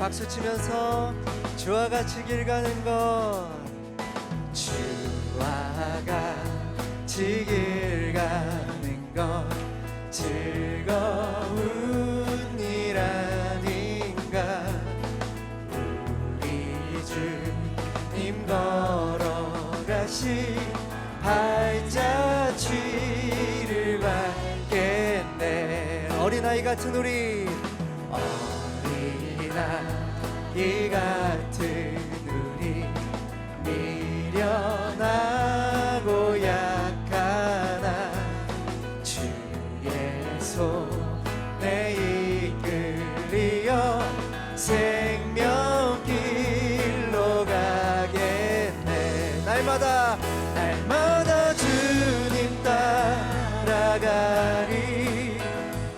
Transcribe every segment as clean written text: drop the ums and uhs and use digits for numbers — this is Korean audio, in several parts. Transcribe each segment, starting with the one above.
박수 치면서 주와 같이 길 가는 것, 주와 같이 길 가는 것 즐거운 일 아닌가. 우리 주님 걸어가신 발자취를 밟겠네. 어린아이 같은 우리, 어린아이 같은 우리, 미련하고 약하나 주의 손에 이끌리어 생명길로 가겠네. 날마다 주님 따라가리.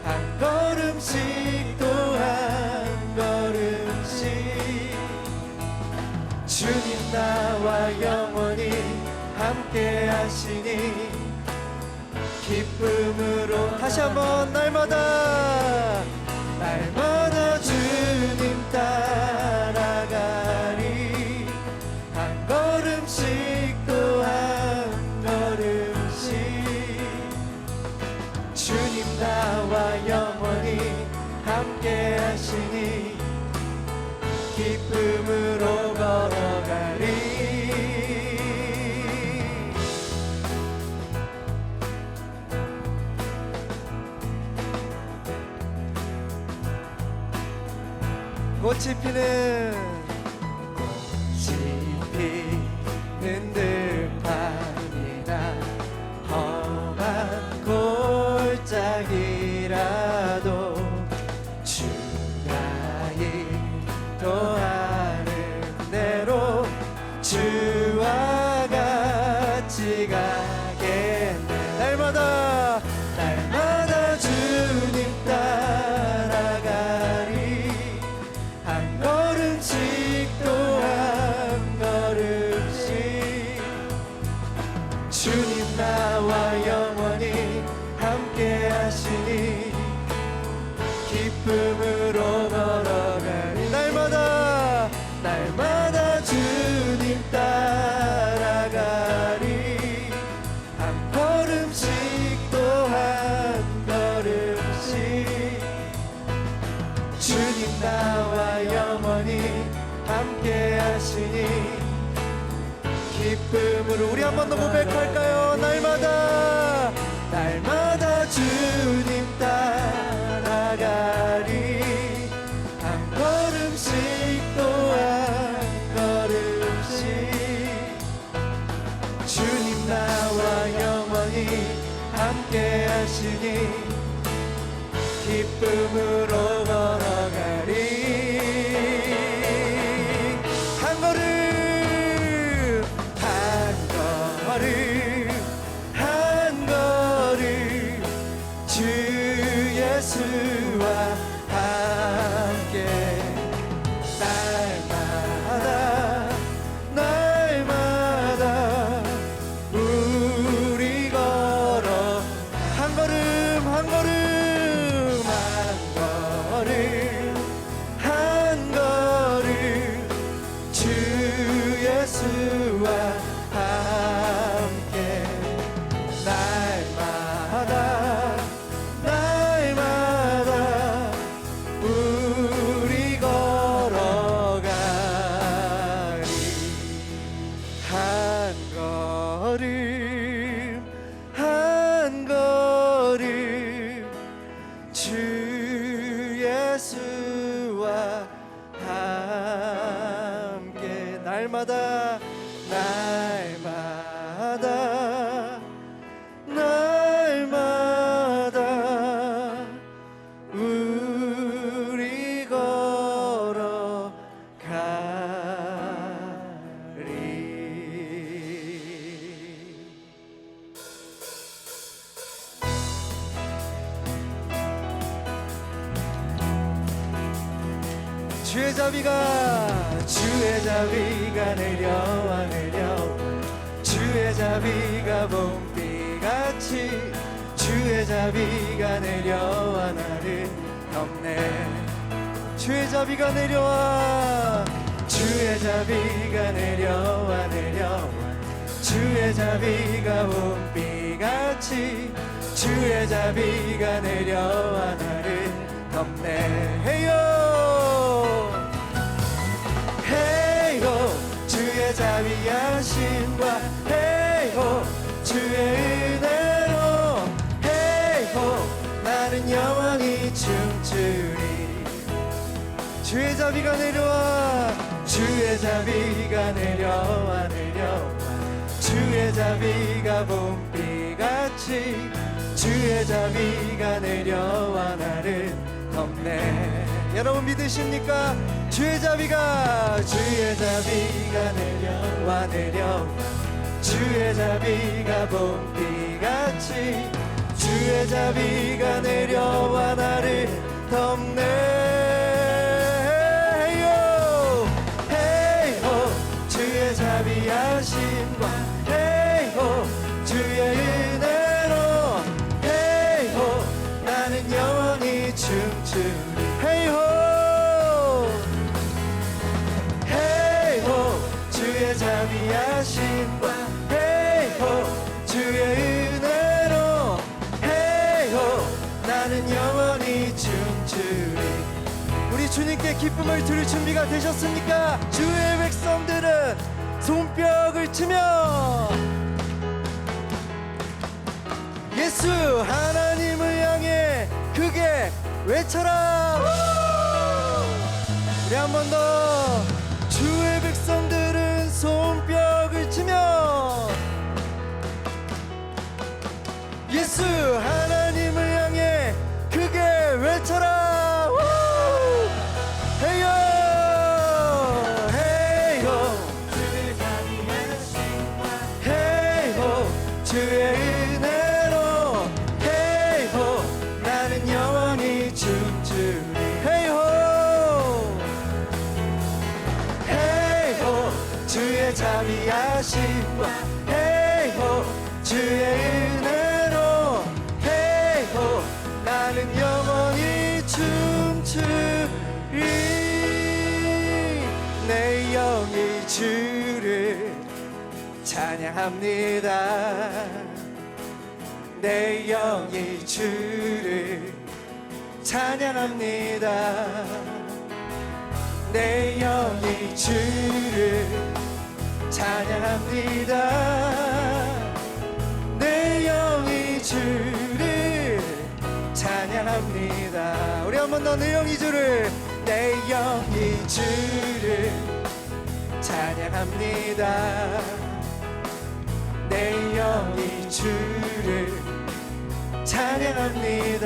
한 걸음씩 또 한 걸음씩 주님 나와 영원히 함께 하시니 기쁨으로. 다시 한번 날마다 주님 따라가리. 한 걸음씩 또 한 걸음씩 주님 나와 영원히 함께 하시니 기쁨으로 걸어가리. 꽃이 피는 들판이나 험한 골짜기라도 주가 인도하는 대로 주와 같이 가겠네. 날마다 주님 따라가리. 한 걸음씩 또 한 걸음씩 주님 나와 영원히 함께 하시니 기쁨으로 걸어가리. 날마다 주님 따라가리. 한 걸음씩 또 한 걸음씩 주님 나와 영원히 함께 하시니 기쁨으로. 우리 한 번 더 고백할까요? 날마다 주님 따라가리. 한 걸음씩 또 한 걸음씩 주님 나와 영원히 함께 하시니 기쁨으로 걸어가리. 한 걸음 한 걸음 주 예수와 함께 날마다 우리 걸어. 한 걸음 한 걸음 주 예수와 함께 날마다 우리 걸어가리. 한 걸음 주 예수와 함께 날마다 우리 걸어가리. 주의 자비가 내려와 주의 자비가 봄비같이 주의 자비가 내려와 나를 덮네. 주의 자비가 내려와 주의 자비가 내려와 내려와 주의 자비가 봄비같이 주의 자비가 내려와 나를 덮네해요 헤이호 주의 자비하심과 헤이호 주의 은혜로 헤이호 나는 영원히 춤추리 주의 자비가 내려와 주의 자비가 내려와 내려와 주의 자비가 봄비같이 주의 자비가 내려와 나를 덮네 여러분 믿으십니까? 주의 자비가 내려와 내려와 주의 자비가 봄비같이 주의 자비가 내려와 나를 덮네 헤이호 주의 자비하심과 헤이호 주의 은혜로 헤이호 나는 영원히 춤추리 헤이호 헤이호 주의 자비하심과 헤이호 주의 은혜로 헤이호 나는 영원히 춤추리 우리 주님께 기쁨을 드릴 준비가 되셨습니까? 주의 백성들은 손뼉을 치며 예수 하나님을 향해 크게 외쳐라 우리 한 번 더 주의 백성들은 손뼉을 치며 예수 하나님을 향해 크게 외쳐라 헤이요 헤이호 헤이호 주의 은혜로 헤이호 나는 영원히 춤추리 헤이호 헤이호 주의 자비하심과 헤이호 주의 은혜로 헤이호 나는 영원히 춤추리 내 영이 주를 찬양합니다 내 영이 주를 찬양합니다 내 영이 주를 찬양합니다 내 영이 주를 찬양합니다 우리 한 번 더 내 영이 주를 내 영이 주를 찬양합니다 내 영이 주를 찬양합니다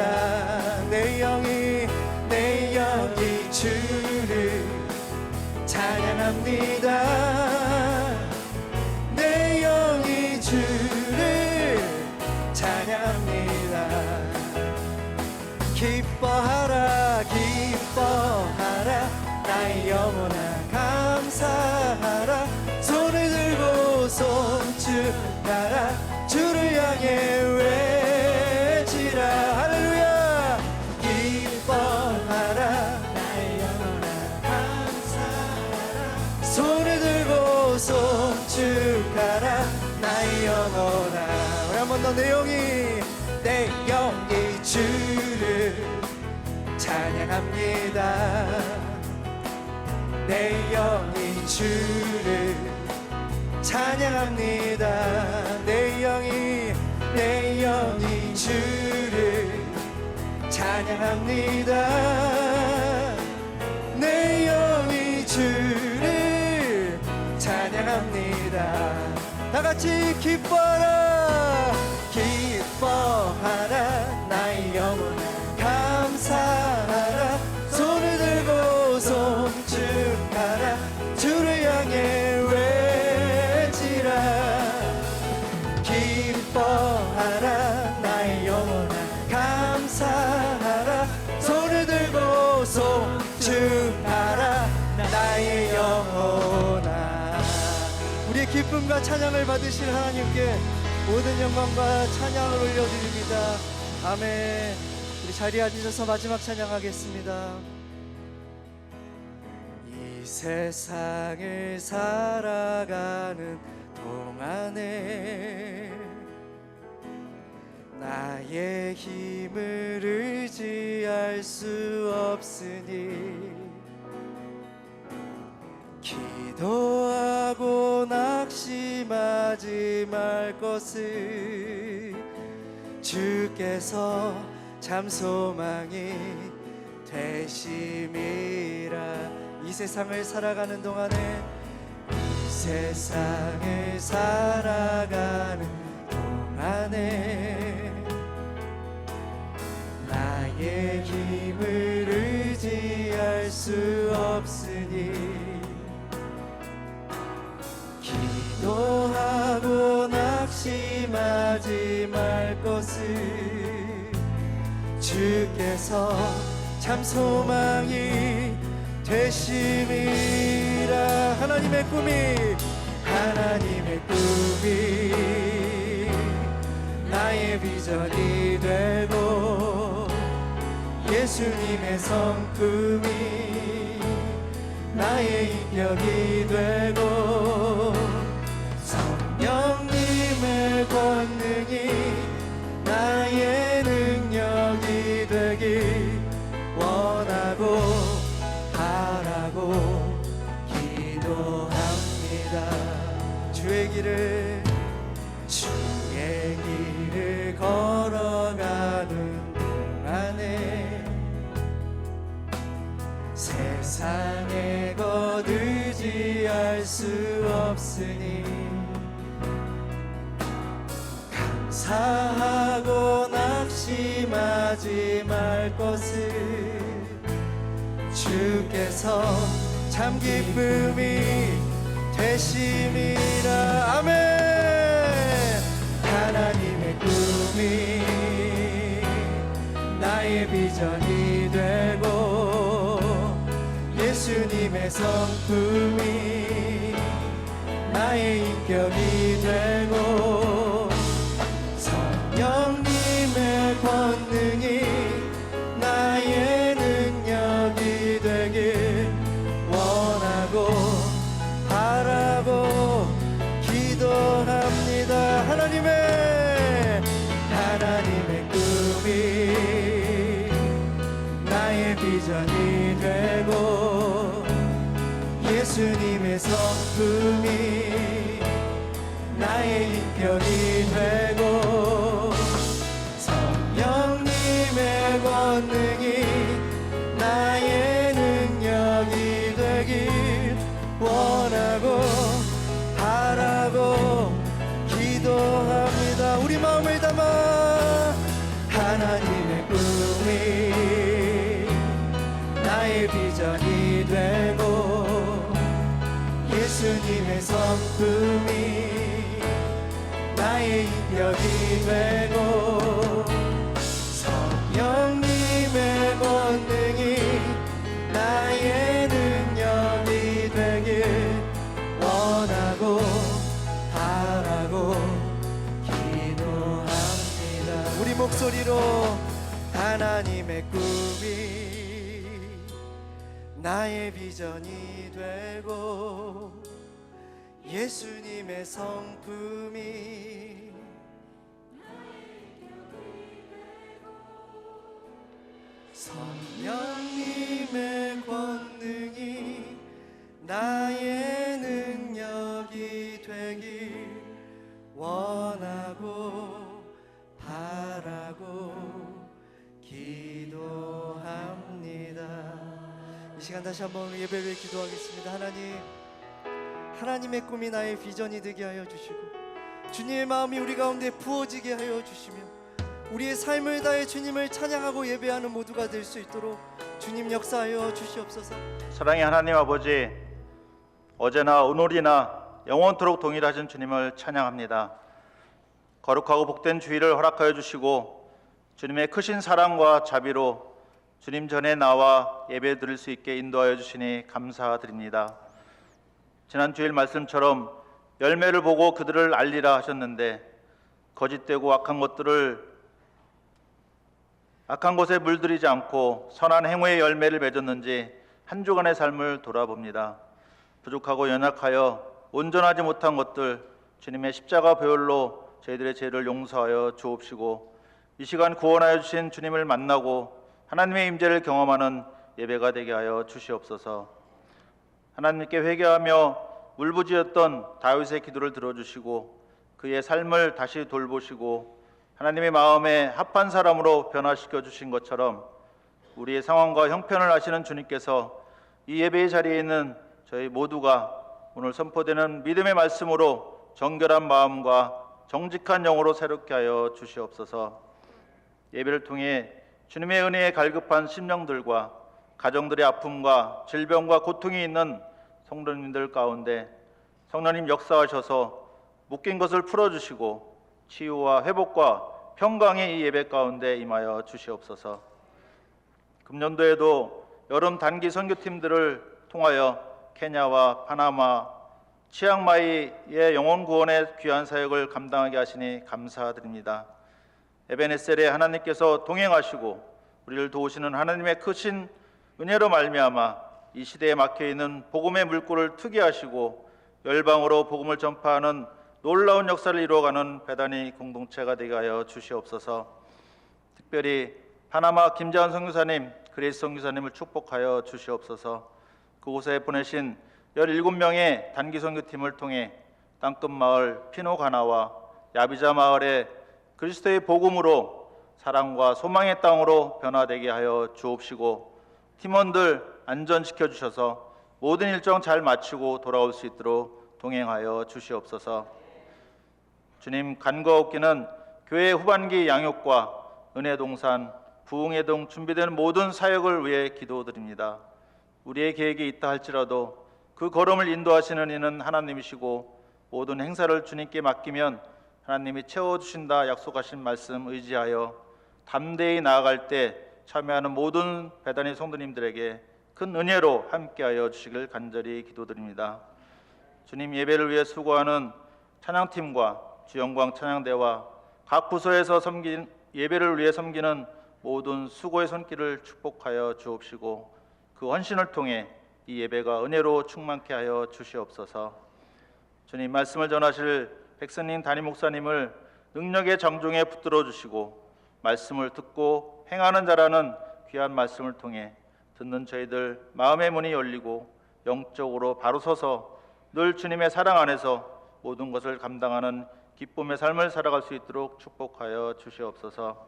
내 영이 주를 찬양합니다 내 영이 주를 찬양합니다 기뻐하라 기뻐하라 나의 영혼아 감사하라 손을 들고 손축하라 주를 향해 외치라 할렐루야 기뻐하라 나의 영혼아 감사하라 손을 들고 손축하라 나의 영혼아 우리 한 번 더 내 영이 주를 찬양합니다 내 영이 주를 찬양합니다 내 영이 주를 찬양합니다 내 영이 주를 찬양합니다 다같이 기뻐하라 기뻐하라 나의 영혼아 감사하라 손을 들고 손축하라 주를 향해 외치라 기뻐하라 나의 영혼아 감사하라 손을 들고 손축하라 나의 영혼아 우리의 기쁨과 찬양을 받으실 하나님께 모든 영광과 찬양을 올려드립니다. 아멘. 우리 자리에 앉으셔서 마지막 찬양하겠습니다. 이 세상을 살아가는 동안에 나의 힘을 의지할 수 없으니 기도하고 낙심하지 말 것을 주께서 참 소망이 되심이라. 이 세상을 살아가는 동안에 이 세상을 살아가는 동안에 나의 힘을 의지할 수 없으니 기도하고 낙심하지 말 것을 주께서 참 소망이 되심이라. 하나님의 꿈이 나의 비전이 되고 예수님의 성품이 나의 인격이 되고 성령님의 권능이 나의 능력이 되길 원하고 바라고 기도합니다. 주의 길을 걸어가는 동안에 세상에 것 의지할 수 없으니 감사하고 낙심하지 말 것을 주께서 참 기쁨이 되심이라. 아멘. 하나님의 꿈이 나의 비전이 되고 예수님의 성품이 나의 인격이 되고 성령님의 권능이 나의 능력이 되길 원하고 바라고 기도합니다. 하나님의 꿈이 나의 비전이 되고 예수님의 성품이 나의 인격이 되고 성령님의 권능이 나의 능력이 되길 원하고 바라고 기도합니다. 우리 마음을 담아 하나님의 꿈이 나의 비전이 되고 예수님의 성품이 나의 인격이 되고 성령님의 권능이 나의 능력이 되길 원하고 바라고 기도합니다. 우리 목소리로 하나님의 꿈이 나의 비전이 되고 예수님의 성품이 성령님의 권능이 나의 능력이 되길 원하고 바라고 기도합니다. 이 시간 다시 한번 예배를 기도하겠습니다. 하나님의 꿈이 나의 비전이 되게 하여 주시고 주님의 마음이 우리 가운데 부어지게 하여 주시며 우리의 삶을 다해 주님을 찬양하고 예배하는 모두가 될 수 있도록 주님 역사하여 주시옵소서. 사랑의 하나님 아버지, 어제나 오늘이나 영원토록 동일하신 주님을 찬양합니다. 거룩하고 복된 주일을 허락하여 주시고 주님의 크신 사랑과 자비로 주님 전에 나와 예배 드릴 수 있게 인도하여 주시니 감사드립니다. 지난 주일 말씀처럼 열매를 보고 그들을 알리라 하셨는데 거짓되고 악한 곳에 물들이지 않고 선한 행위의 열매를 맺었는지 한 주간의 삶을 돌아봅니다. 부족하고 연약하여 온전하지 못한 것들 주님의 십자가 보혈로 저희들의 죄를 용서하여 주옵시고 이 시간 구원하여 주신 주님을 만나고 하나님의 임재를 경험하는 예배가 되게 하여 주시옵소서. 하나님께 회개하며 울부짖었던 다윗의 기도를 들어주시고 그의 삶을 다시 돌보시고 하나님의 마음에 합한 사람으로 변화시켜 주신 것처럼 우리의 상황과 형편을 아시는 주님께서 이 예배의 자리에 있는 저희 모두가 오늘 선포되는 믿음의 말씀으로 정결한 마음과 정직한 영으로 새롭게 하여 주시옵소서. 예배를 통해 주님의 은혜에 갈급한 심령들과 가정들의 아픔과 질병과 고통이 있는 성도님들 가운데 성령님 역사하셔서 묶인 것을 풀어주시고 치유와 회복과 평강의 이 예배 가운데 임하여 주시옵소서. 금년도에도 여름 단기 선교팀들을 통하여 케냐와 파나마, 치앙마이의 영혼 구원의 귀한 사역을 감당하게 하시니 감사드립니다. 에베네셀에 하나님께서 동행하시고 우리를 도우시는 하나님의 크신 은혜로 말미암아 이 시대에 막혀있는 복음의 물꼬를 트게 하시고 열방으로 복음을 전파하는 놀라운 역사를 이루어가는 베다니 공동체가 되게 하여 주시옵소서. 특별히 파나마 김재환 선교사님, 그레이스 선교사님을 축복하여 주시옵소서. 그곳에 보내신 17명의 단기 선교팀을 통해 땅끝 마을 피노가나와 야비자 마을의 그리스도의 복음으로 사랑과 소망의 땅으로 변화되게 하여 주옵시고 팀원들 안전시켜 주셔서 모든 일정 잘 마치고 돌아올 수 있도록 동행하여 주시옵소서. 주님, 간과 없기는 교회 후반기 양육과 은혜동산, 부흥회동 준비되는 모든 사역을 위해 기도드립니다. 우리의 계획이 있다 할지라도 그 걸음을 인도하시는 이는 하나님이시고 모든 행사를 주님께 맡기면 하나님이 채워주신다 약속하신 말씀 의지하여 담대히 나아갈 때 참여하는 모든 베다니 성도님들에게 큰 은혜로 함께하여 주시길 간절히 기도드립니다. 주님, 예배를 위해 수고하는 찬양팀과 주영광 찬양대와 각 부서에서 섬긴 예배를 위해 섬기는 모든 수고의 손길을 축복하여 주옵시고 그 헌신을 통해 이 예배가 은혜로 충만케 하여 주시옵소서. 주님, 말씀을 전하실 백선님 담임 목사님을 능력의 장중에 붙들어 주시고 말씀을 듣고 행하는 자라는 귀한 말씀을 통해 듣는 저희들 마음의 문이 열리고 영적으로 바로 서서 늘 주님의 사랑 안에서 모든 것을 감당하는 기쁨의 삶을 살아갈 수 있도록 축복하여 주시옵소서.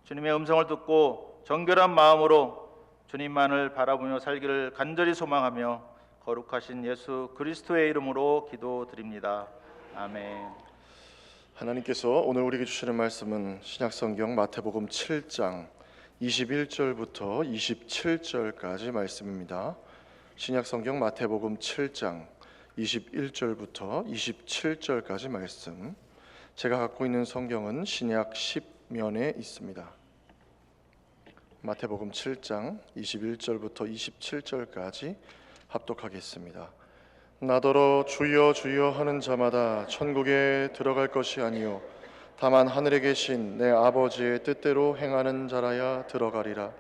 주님의 음성을 듣고 정결한 마음으로 주님만을 바라보며 살기를 간절히 소망하며 거룩하신 예수 그리스도의 이름으로 기도드립니다. 아멘. 하나님께서 오늘 우리에게 주시는 말씀은 신약성경 마태복음 7장 21절부터 27절까지 말씀입니다. 신약성경 마태복음 7장 21절부터 27절까지 말씀. 제가 갖고 있는 성경은 신약 10면에 있습니다. 마태복음 7장 21절부터 27절까지 합독하겠습니다. 나더러 주여 주여 하는 자마다 천국에 들어갈 것이 아니요 다만 하늘에 계신 내 아버지의 뜻대로 행하는 자라야 들어가리라.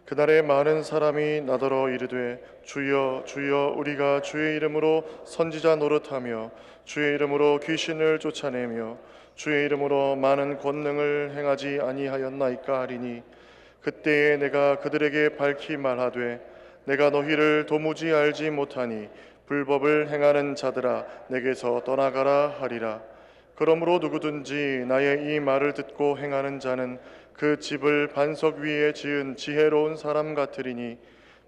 그날에 많은 사람이 나더러 이르되 주여 주여 우리가 주의 이름으로 선지자 노릇하며 주의 이름으로 귀신을 쫓아내며 주의 이름으로 많은 권능을 행하지 아니하였나이까 하리니 그때에 내가 그들에게 밝히 말하되 내가 너희를 도무지 알지 못하니 불법을 행하는 자들아 내게서 떠나가라 하리라. 그러므로 누구든지 나의 이 말을 듣고 행하는 자는 그 집을 반석 위에 지은 지혜로운 사람 같으리니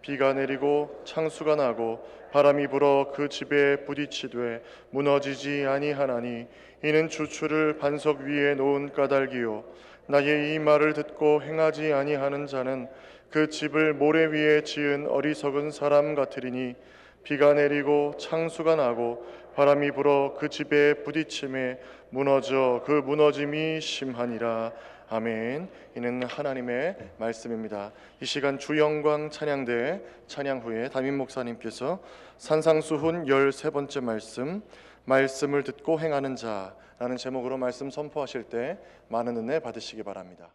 비가 내리고 창수가 나고 바람이 불어 그 집에 부딪히되 무너지지 아니하나니 이는 주추를 반석 위에 놓은 까닭이요 나의 이 말을 듣고 행하지 아니하는 자는 그 집을 모래 위에 지은 어리석은 사람 같으리니 비가 내리고 창수가 나고 바람이 불어 그 집에 부딪힘에 무너져 그 무너짐이 심하니라. 아멘. 이는 하나님의 말씀입니다. 이 시간 주영광 찬양대 찬양 후에 담임 목사님께서 산상수훈 13번째 말씀, 말씀을 듣고 행하는 자라는 제목으로 말씀 선포하실 때 많은 은혜 받으시기 바랍니다.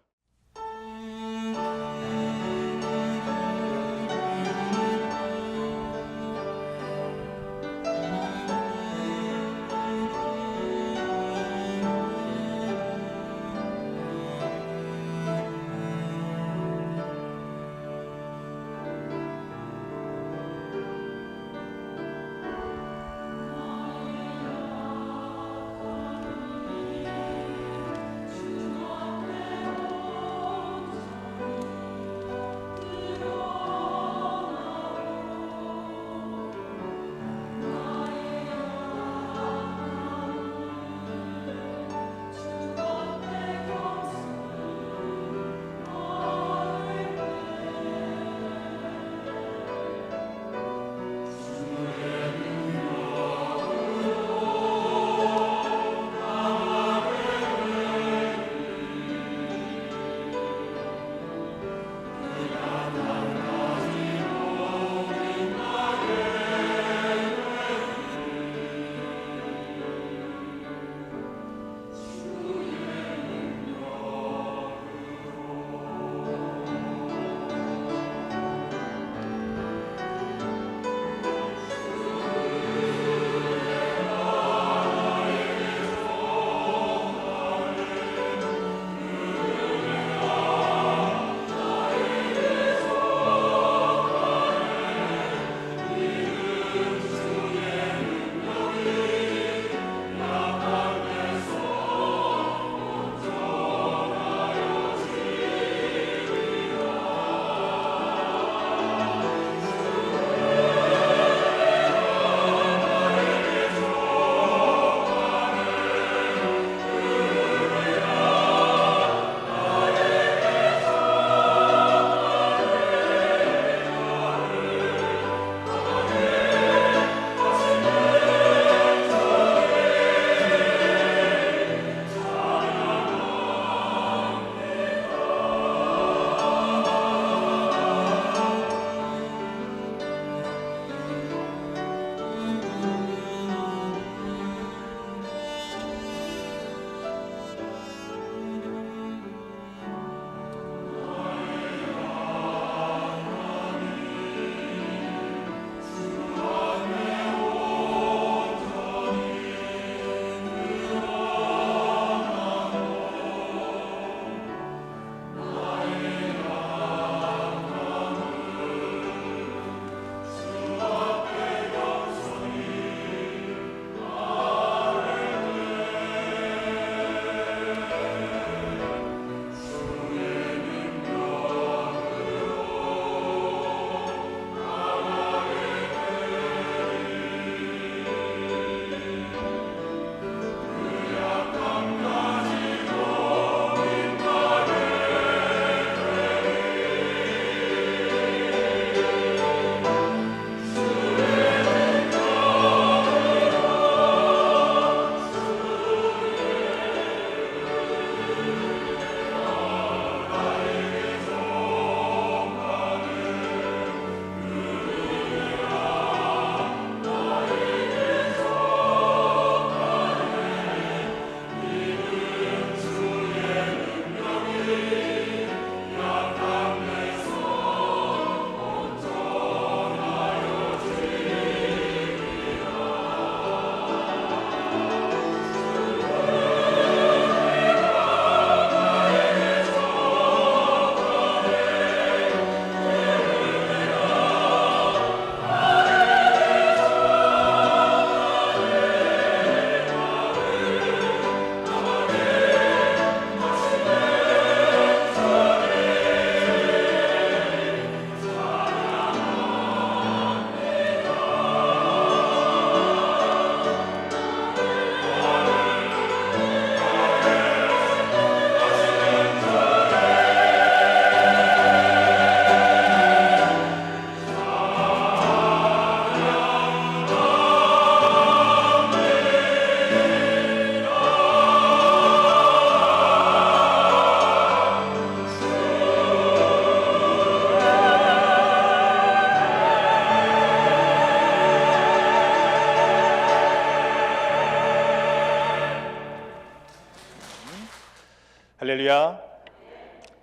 할렐루야.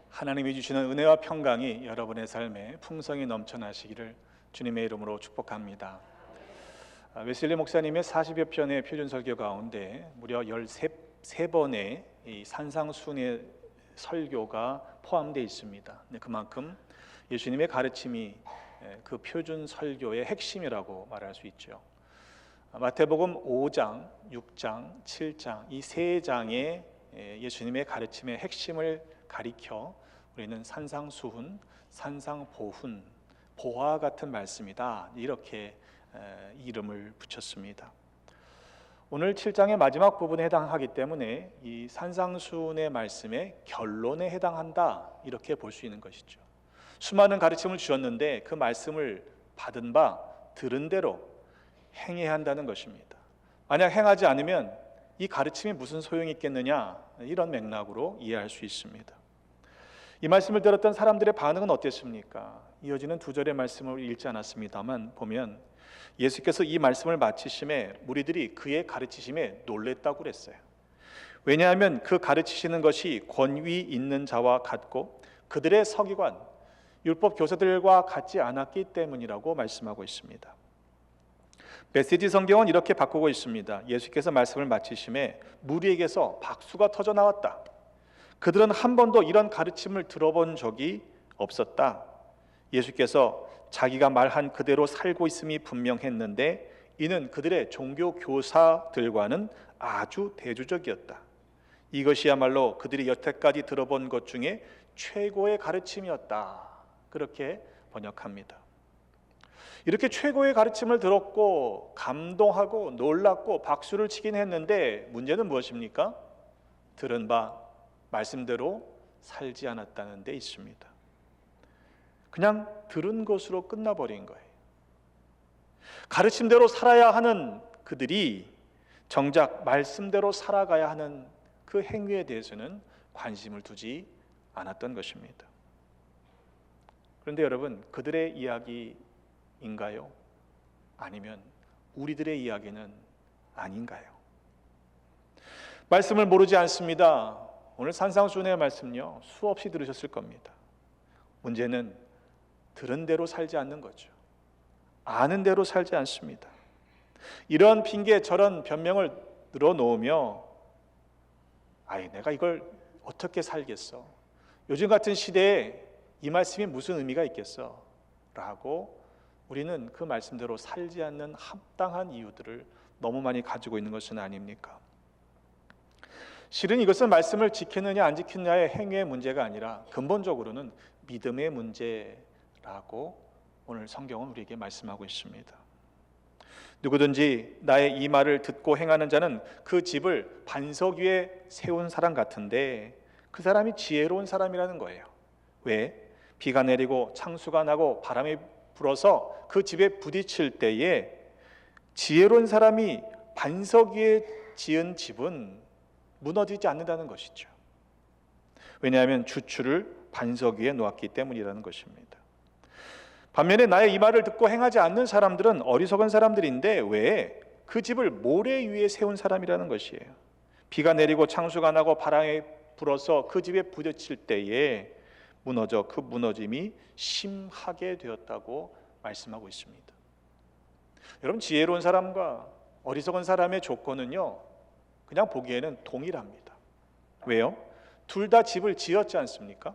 하나님이 주시는 은혜와 평강이 여러분의 삶에 풍성히 넘쳐나시기를 주님의 이름으로 축복합니다. 웨슬리 목사님의 40여 편의 표준 설교 가운데 무려 13번의 이 산상순의 설교가 포함되어 있습니다. 그만큼 예수님의 가르침이 그 표준 설교의 핵심이라고 말할 수 있죠. 마태복음 5장, 6장, 7장 이 세 장의 예수님의 가르침의 핵심을 가리켜 우리는 산상수훈, 산상보훈, 보화 같은 말씀이다 이렇게 이름을 붙였습니다. 오늘 7장의 마지막 부분에 해당하기 때문에 이 산상수훈의 말씀의 결론에 해당한다 이렇게 볼 수 있는 것이죠. 수많은 가르침을 주셨는데 그 말씀을 받은 바 들은 대로 행해야 한다는 것입니다. 만약 행하지 않으면 이 가르침이 무슨 소용이 있겠느냐 이런 맥락으로 이해할 수 있습니다. 이 말씀을 들었던 사람들의 반응은 어땠습니까? 이어지는 2절의 말씀을 읽지 않았습니다만 보면 예수께서 이 말씀을 마치심에 무리들이 그의 가르치심에 놀랬다고 그랬어요. 왜냐하면 그 가르치시는 것이 권위 있는 자와 같고 그들의 서기관, 율법 교사들과 같지 않았기 때문이라고 말씀하고 있습니다. 메시지 성경은 이렇게 바꾸고 있습니다. 예수께서 말씀을 마치심에 무리에게서 박수가 터져 나왔다. 그들은 한 번도 이런 가르침을 들어본 적이 없었다. 예수께서 자기가 말한 그대로 살고 있음이 분명했는데 이는 그들의 종교 교사들과는 아주 대조적이었다. 이것이야말로 그들이 여태까지 들어본 것 중에 최고의 가르침이었다. 그렇게 번역합니다. 이렇게 최고의 가르침을 들었고 감동하고 놀랐고 박수를 치긴 했는데 문제는 무엇입니까? 들은 바 말씀대로 살지 않았다는 데 있습니다. 그냥 들은 것으로 끝나버린 거예요. 가르침대로 살아야 하는 그들이 정작 말씀대로 살아가야 하는 그 행위에 대해서는 관심을 두지 않았던 것입니다. 그런데 여러분, 그들의 이야기인가요? 아니면 우리들의 이야기는 아닌가요? 말씀을 모르지 않습니다. 오늘 산상수훈의 말씀요 수없이 들으셨을 겁니다. 문제는 들은 대로 살지 않는 거죠. 아는 대로 살지 않습니다. 이런 핑계 저런 변명을 늘어놓으며 내가 이걸 어떻게 살겠어? 요즘 같은 시대에 이 말씀이 무슨 의미가 있겠어? 라고 우리는 그 말씀대로 살지 않는 합당한 이유들을 너무 많이 가지고 있는 것은 아닙니까? 실은 이것은 말씀을 지키느냐 안 지키느냐의 행위의 문제가 아니라 근본적으로는 믿음의 문제라고 오늘 성경은 우리에게 말씀하고 있습니다. 누구든지 나의 이 말을 듣고 행하는 자는 그 집을 반석 위에 세운 사람 같은데 그 사람이 지혜로운 사람이라는 거예요. 왜? 비가 내리고 창수가 나고 바람이 불어서 그 집에 부딪힐 때에 지혜로운 사람이 반석 위에 지은 집은 무너지지 않는다는 것이죠. 왜냐하면 주추를 반석 위에 놓았기 때문이라는 것입니다. 반면에 나의 이 말을 듣고 행하지 않는 사람들은 어리석은 사람들인데 왜? 그 집을 모래 위에 세운 사람이라는 것이에요. 비가 내리고 창수가 나고 바람이 불어서 그 집에 부딪힐 때에 무너져 그 무너짐이 심하게 되었다고 말씀하고 있습니다. 여러분, 지혜로운 사람과 어리석은 사람의 조건은요 그냥 보기에는 동일합니다. 왜요? 둘 다 집을 지었지 않습니까?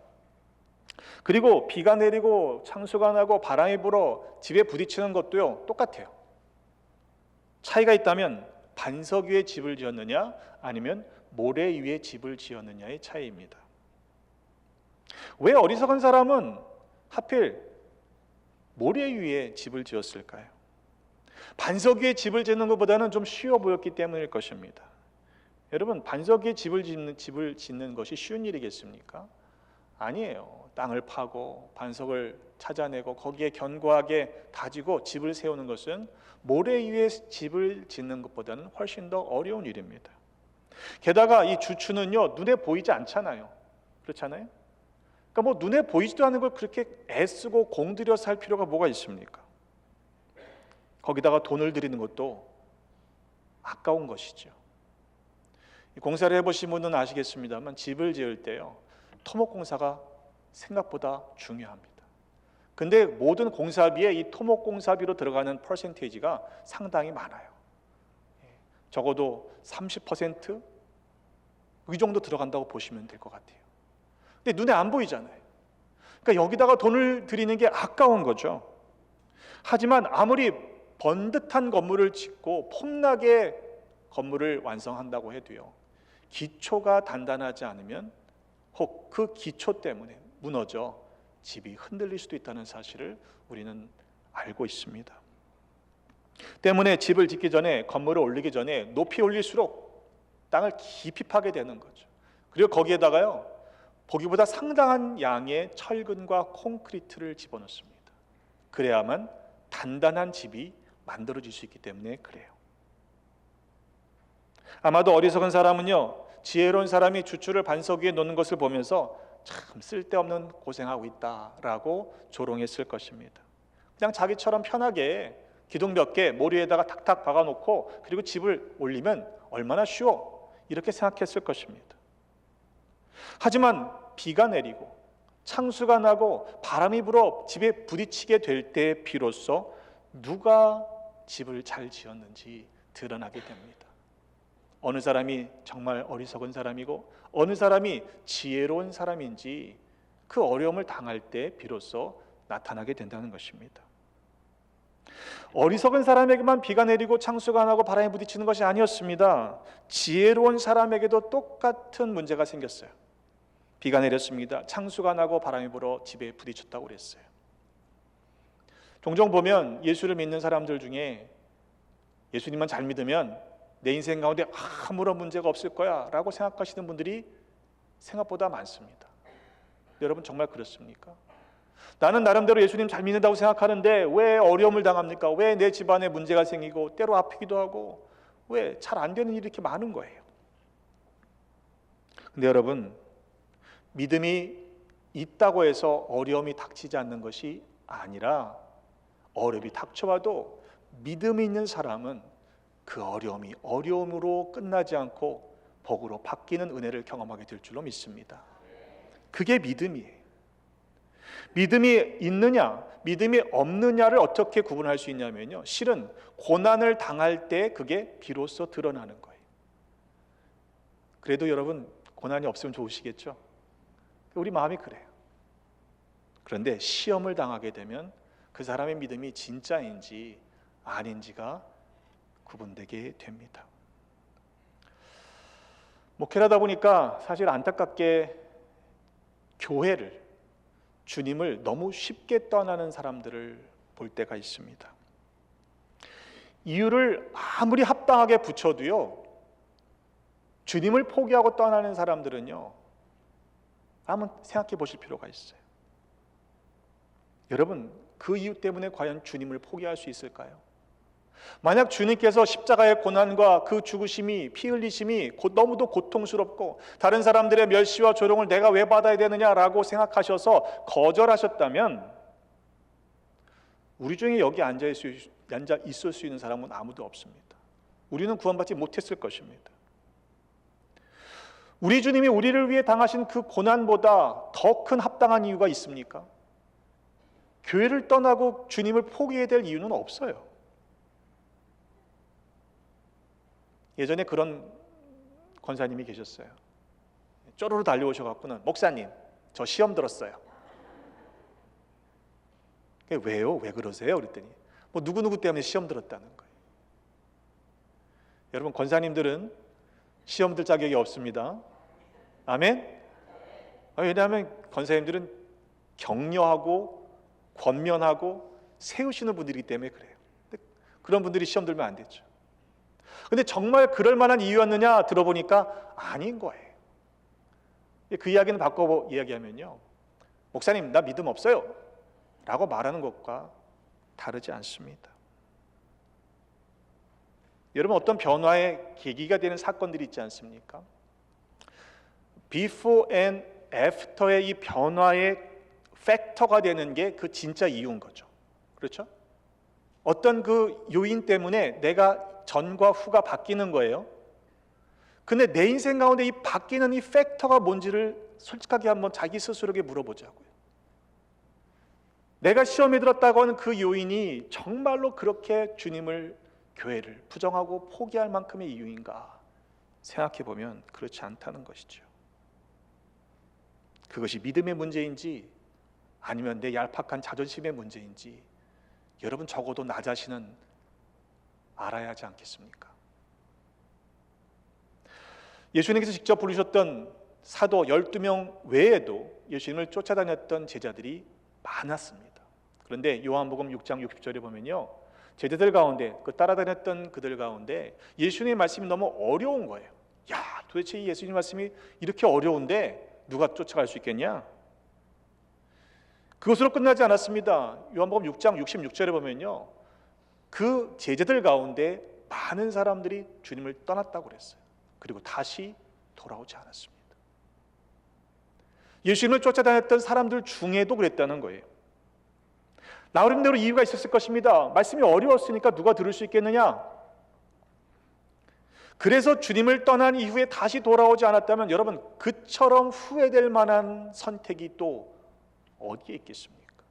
그리고 비가 내리고 창수가 나고 바람이 불어 집에 부딪히는 것도요 똑같아요. 차이가 있다면 반석 위에 집을 지었느냐 아니면 모래 위에 집을 지었느냐의 차이입니다. 왜 어리석은 사람은 하필 모래 위에 집을 지었을까요? 반석 위에 집을 짓는 것보다는 좀 쉬워 보였기 때문일 것입니다. 여러분, 반석 위에 집을 짓는 것이 쉬운 일이겠습니까? 아니에요. 땅을 파고 반석을 찾아내고 거기에 견고하게 다지고 집을 세우는 것은 모래 위에 집을 짓는 것보다는 훨씬 더 어려운 일입니다. 게다가 이 주추는요 눈에 보이지 않잖아요. 그렇잖아요? 그러니까 뭐 눈에 보이지도 않는 걸 그렇게 애쓰고 공들여서 할 필요가 뭐가 있습니까? 거기다가 돈을 들이는 것도 아까운 것이죠. 공사를 해보신 분은 아시겠습니다만 집을 지을 때요, 토목공사가 생각보다 중요합니다. 근데 모든 공사비에 이 토목공사비로 들어가는 퍼센테이지가 상당히 많아요. 적어도 30%? 이 정도 들어간다고 보시면 될 것 같아요. 근데 눈에 안 보이잖아요. 그러니까 여기다가 돈을 들이는 게 아까운 거죠. 하지만 아무리 번듯한 건물을 짓고 폼나게 건물을 완성한다고 해도요, 기초가 단단하지 않으면 혹 그 기초 때문에 무너져 집이 흔들릴 수도 있다는 사실을 우리는 알고 있습니다. 때문에 집을 짓기 전에, 건물을 올리기 전에 높이 올릴수록 땅을 깊이 파게 되는 거죠. 그리고 거기에다가요, 보기보다 상당한 양의 철근과 콘크리트를 집어넣습니다. 그래야만 단단한 집이 만들어질 수 있기 때문에 그래요. 아마도 어리석은 사람은요, 지혜로운 사람이 주추를 반석 위에 놓는 것을 보면서 참 쓸데없는 고생하고 있다라고 조롱했을 것입니다. 그냥 자기처럼 편하게 기둥 몇 개 모리에다가 탁탁 박아놓고 그리고 집을 올리면 얼마나 쉬워, 이렇게 생각했을 것입니다. 하지만 비가 내리고 창수가 나고 바람이 불어 집에 부딪히게 될 때 비로소 누가 집을 잘 지었는지 드러나게 됩니다. 어느 사람이 정말 어리석은 사람이고 어느 사람이 지혜로운 사람인지 그 어려움을 당할 때 비로소 나타나게 된다는 것입니다. 어리석은 사람에게만 비가 내리고 창수가 나고 바람이 부딪히는 것이 아니었습니다. 지혜로운 사람에게도 똑같은 문제가 생겼어요. 비가 내렸습니다. 창수가 나고 바람이 불어 집에 부딪혔다고 그랬어요. 종종 보면 예수를 믿는 사람들 중에 예수님만 잘 믿으면 내 인생 가운데 아무런 문제가 없을 거야 라고 생각하시는 분들이 생각보다 많습니다. 여러분 정말 그렇습니까? 나는 나름대로 예수님 잘 믿는다고 생각하는데 왜 어려움을 당합니까? 왜 내 집안에 문제가 생기고 때로 아프기도 하고 왜 잘 안 되는 일이 이렇게 많은 거예요? 근데 여러분, 믿음이 있다고 해서 어려움이 닥치지 않는 것이 아니라 어려움이 닥쳐와도 믿음이 있는 사람은 그 어려움이 어려움으로 끝나지 않고 복으로 바뀌는 은혜를 경험하게 될 줄로 믿습니다. 그게 믿음이에요. 믿음이 있느냐, 믿음이 없느냐를 어떻게 구분할 수 있냐면요, 실은 고난을 당할 때 그게 비로소 드러나는 거예요. 그래도 여러분 고난이 없으면 좋으시겠죠? 우리 마음이 그래요. 그런데 시험을 당하게 되면 그 사람의 믿음이 진짜인지 아닌지가 구분되게 됩니다. 목회를 하다 보니까 사실 안타깝게 교회를, 주님을 너무 쉽게 떠나는 사람들을 볼 때가 있습니다. 이유를 아무리 합당하게 붙여도요, 주님을 포기하고 떠나는 사람들은요, 한번 생각해 보실 필요가 있어요. 여러분, 그 이유 때문에 과연 주님을 포기할 수 있을까요? 만약 주님께서 십자가의 고난과 그 죽으심이, 피 흘리심이 너무도 고통스럽고 다른 사람들의 멸시와 조롱을 내가 왜 받아야 되느냐라고 생각하셔서 거절하셨다면 우리 중에 여기 앉아 있을 수 있는 사람은 아무도 없습니다. 우리는 구원받지 못했을 것입니다. 우리 주님이 우리를 위해 당하신 그 고난보다 더 큰 합당한 이유가 있습니까? 교회를 떠나고 주님을 포기해야 될 이유는 없어요. 예전에 그런 권사님이 계셨어요. 쪼르르 달려오셔갖고는 목사님, 저 시험 들었어요. 왜요? 왜 그러세요? 그랬더니 뭐 누구누구 때문에 시험 들었다는 거예요. 여러분, 권사님들은 시험 들 자격이 없습니다. 아멘? 왜냐하면 권사님들은 격려하고 권면하고 세우시는 분들이기 때문에 그래요. 그런 분들이 시험 들면 안 되죠. 근데 정말 그럴 만한 이유였느냐 들어보니까 아닌 거예요. 그 이야기는 바꿔 이야기하면요, 목사님 나 믿음 없어요 라고 말하는 것과 다르지 않습니다. 여러분, 어떤 변화의 계기가 되는 사건들이 있지 않습니까? Before and After의 이 변화의 팩터가 되는 게 그 진짜 이유인 거죠. 그렇죠? 어떤 그 요인 때문에 내가 전과 후가 바뀌는 거예요. 근데 내 인생 가운데 이 바뀌는 이 팩터가 뭔지를 솔직하게 한번 자기 스스로에게 물어보자고요. 내가 시험에 들었다고 하는 그 요인이 정말로 그렇게 주님을, 교회를 부정하고 포기할 만큼의 이유인가 생각해 보면 그렇지 않다는 것이죠. 그것이 믿음의 문제인지 아니면 내 얄팍한 자존심의 문제인지 여러분 적어도 나 자신은 알아야 하지 않겠습니까? 예수님께서 직접 부르셨던 사도 12명 외에도 예수님을 쫓아다녔던 제자들이 많았습니다. 그런데 요한복음 6장 60절에 보면요, 제자들 가운데, 그 따라다녔던 그들 가운데 예수님의 말씀이 너무 어려운 거예요. 야, 도대체 이 예수님 말씀이 이렇게 어려운데 누가 쫓아갈 수 있겠냐? 그것으로 끝나지 않았습니다. 요한복음 6장 66절에 보면요, 그 제자들 가운데 많은 사람들이 주님을 떠났다고 그랬어요. 그리고 다시 돌아오지 않았습니다. 예수님을 쫓아다녔던 사람들 중에도 그랬다는 거예요. 나름대로 이유가 있었을 것입니다. 말씀이 어려웠으니까 누가 들을 수 있겠느냐? 그래서 주님을 떠난 이후에 다시 돌아오지 않았다면 여러분, 그처럼 후회될 만한 선택이 또 어디에 있겠습니까?